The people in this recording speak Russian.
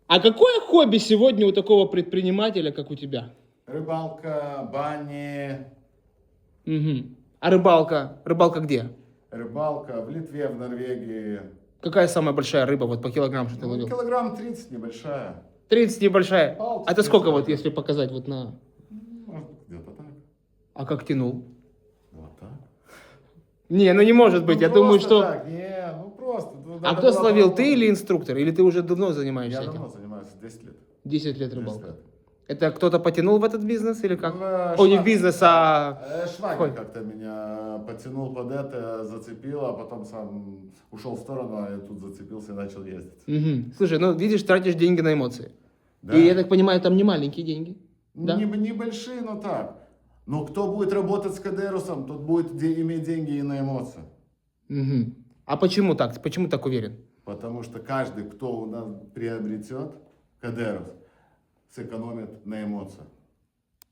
А какое хобби сегодня у такого предпринимателя, как у тебя? Рыбалка, бани, Мгм. А рыбалка? Рыбалка где? рыбалка в Литве, в Норвегии. Какая самая большая рыба вот по килограмму, что ты Ну, ловил? килограмм 30 небольшая. 30 небольшая. Палки А это сколько вот, 30. если показать вот на... Может, где-то так. А как тянул? Вот так. Не, ну не может быть. Ну, Я думаю, просто что... так, не, ну просто. А Надо кто было словил, ты попробовать. или инструктор? Или ты уже давно занимаешься Я этим? давно занимаюсь, 10 лет. 10 лет 10 рыбалка. лет. Это кто-то потянул в этот бизнес или как? Ну, О, не в бизнес, а... Швагер Ой. как-то меня потянул под это, зацепил, а потом сам ушел в сторону, а я тут зацепился и начал ездить. Мгм. Слушай, ну видишь, тратишь деньги на эмоции. Да. И я так понимаю, там не маленькие деньги. Да? Небольшие, но так. Но кто будет работать с Кадерусом, тот будет иметь деньги и на эмоции. Мгм. А почему так? Почему так уверен? Потому что каждый, кто у нас приобретет Кадерус, сэкономит на эмоциях.